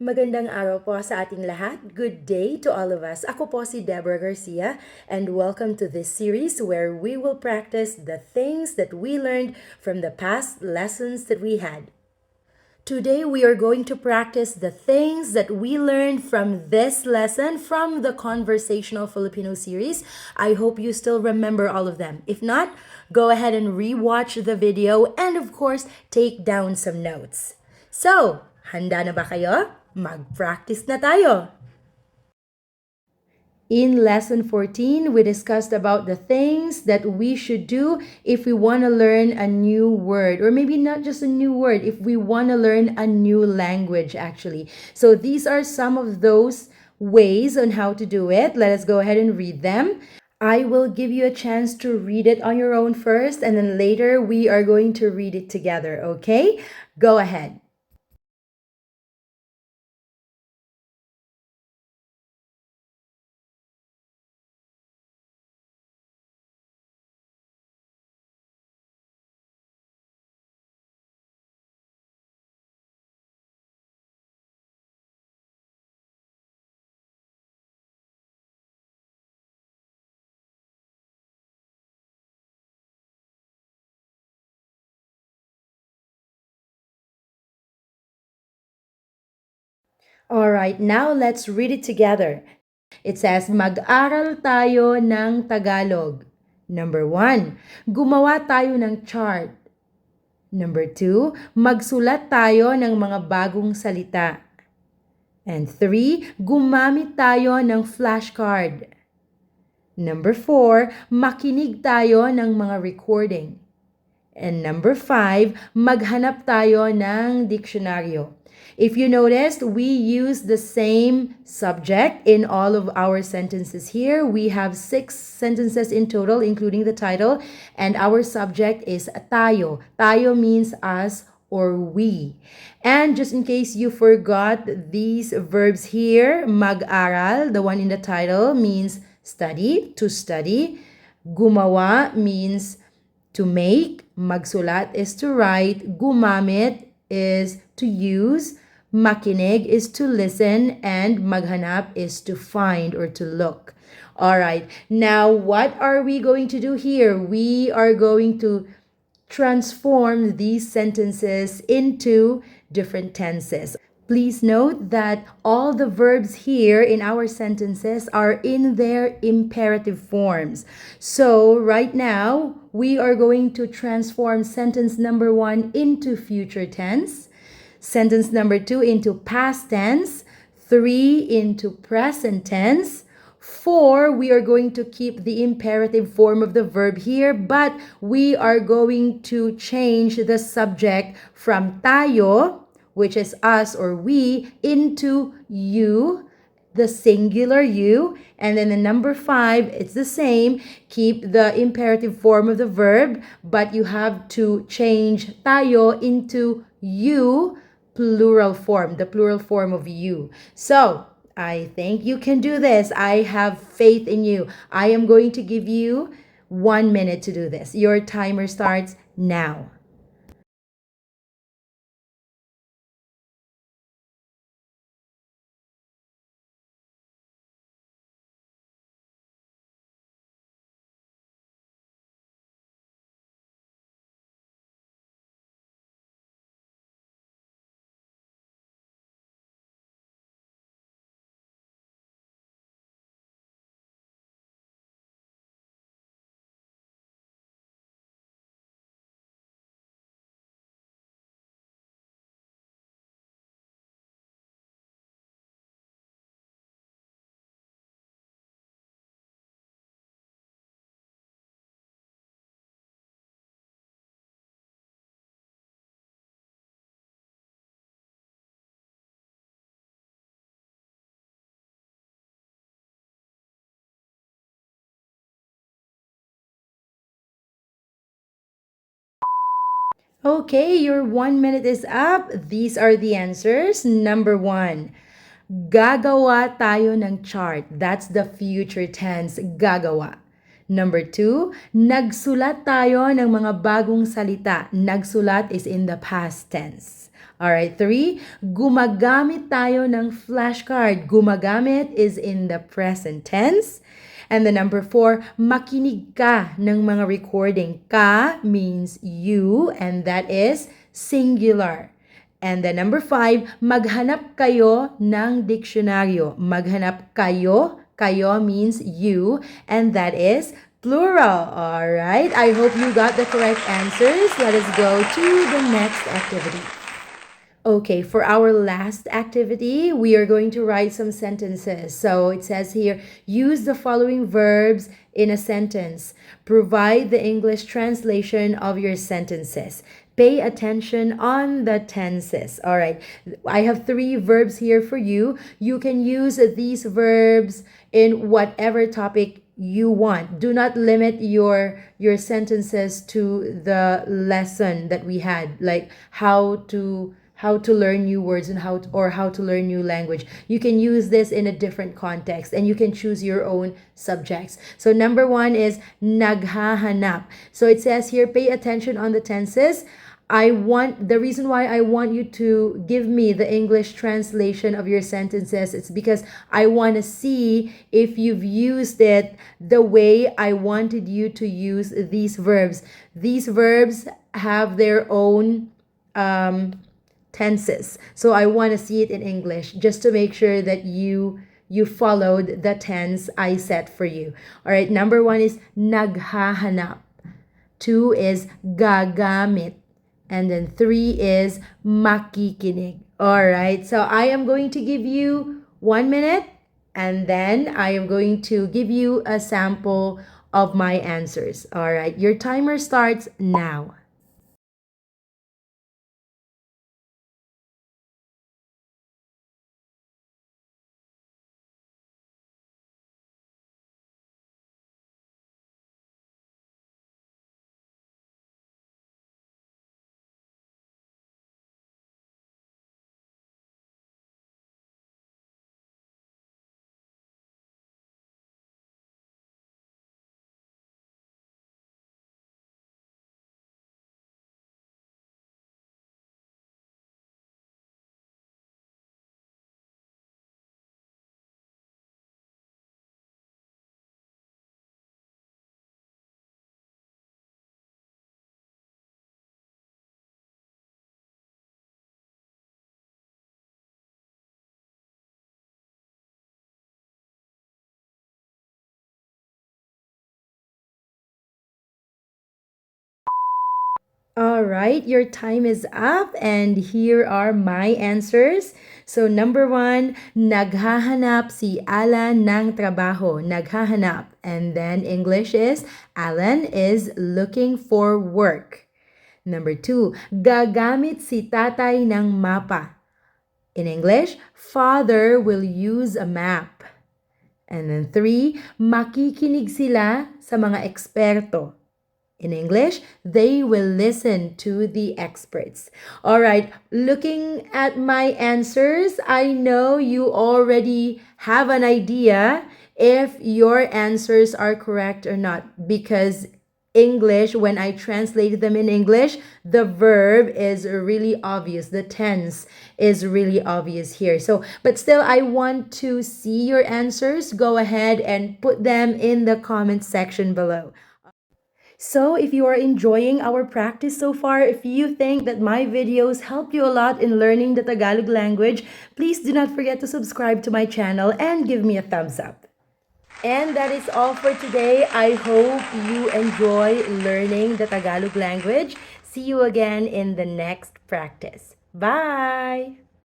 Magandang araw po sa ating lahat. Good day to all of us. Ako po si Deborah Garcia and welcome to this series where we will practice the things that we learned from the past lessons that we had. Today we are going to practice the things that we learned from this lesson from the Conversational Filipino series. I hope you still remember all of them. If not, go ahead and rewatch the video and of course, take down some notes. So, handa na ba kayo? Mag-practice na tayo! In lesson 14, we discussed about the things that we should do if we want to learn a new word, or maybe not just a new word, if we want to learn a new language actually. So these are some of those ways on how to do it. Let us go ahead and read them. I will give you a chance to read it on your own first, and then later we are going to read it together, okay? Go ahead. All right, now let's read it together. It says, mag-aral tayo ng Tagalog. Number 1, gumawa tayo ng chart. Number 2, magsulat tayo ng mga bagong salita. And 3, gumamit tayo ng flashcard. Number 4, makinig tayo ng mga recording. And number 5, maghanap tayo ng diksyonaryo. If you noticed, we use the same subject in all of our sentences here. We have 6 sentences in total, including the title, and our subject is tayo. Tayo means us or we. And just in case you forgot these verbs here, mag-aral, the one in the title, means study, to study. Gumawa means to make, magsulat is to write, gumamit is to use, makinig is to listen, and maghanap is to find or to look. All right, now what are we going to do here? We are going to transform these sentences into different tenses. Please note that all the verbs here in our sentences are in their imperative forms. So right now, we are going to transform sentence number 1 into future tense, sentence number 2 into past tense, 3 into present tense, 4, we are going to keep the imperative form of the verb here, but we are going to change the subject from tayo, which is us or we, into you, the singular you. And then the number 5, it's the same. Keep the imperative form of the verb, but you have to change tayo into you, plural form, the plural form of you. So, I think you can do this. I have faith in you. I am going to give you 1 minute to do this. Your timer starts now. Okay, your 1 minute is up. These are the answers. Number 1, gagawa tayo ng chart. That's the future tense, gagawa. Number 2, nagsulat tayo ng mga bagong salita. Nagsulat is in the past tense. Alright, 3, gumagamit tayo ng flashcard. Gumagamit is in the present tense. And the number 4, makinig ka ng mga recording. Ka means you, and that is singular. And the number 5, maghanap kayo ng diksyonaryo. Maghanap kayo. Kayo means you, and that is plural. All right. I hope you got the correct answers. Let us go to the next activity. Okay, for our last activity, we are going to write some sentences. So it says here, use the following verbs in a sentence. Provide the English translation of your sentences. Pay attention on the tenses. All right, I have 3 verbs here for you. You can use these verbs in whatever topic you want. Do not limit your sentences to the lesson that we had, like how to learn new words and how to learn new language. You can use this in a different context and you can choose your own subjects. So number 1 is naghahanap. So it says here, pay attention on the tenses. The reason why I want you to give me the English translation of your sentences, it's because I want to see if you've used it the way I wanted you to use these verbs. These verbs have their own tenses. So I want to see it in English just to make sure that you followed the tense I set for you. All right, number 1 is naghahanap. 2 is gagamit. And then 3 is makikinig. All right, so I am going to give you 1 minute and then I am going to give you a sample of my answers. All right, your timer starts now. All right, your time is up and here are my answers. So number 1, naghahanap si Alan ng trabaho. Naghahanap. And then English is Alan is looking for work. Number 2, gagamit si tatay ng mapa. In English, father will use a map. And then 3, makikinig sila sa mga eksperto. In English, they will listen to the experts. All right, looking at my answers, I know you already have an idea if your answers are correct or not, because English, when I translate them in English, the verb is really obvious. The tense is really obvious here. So, but still, I want to see your answers. Go ahead and put them in the comment section below. So if you are enjoying our practice so far, if you think that my videos help you a lot in learning the Tagalog language, please do not forget to subscribe to my channel and give me a thumbs up. And that is all for today. I hope you enjoy learning the Tagalog language. See you again in the next practice. Bye!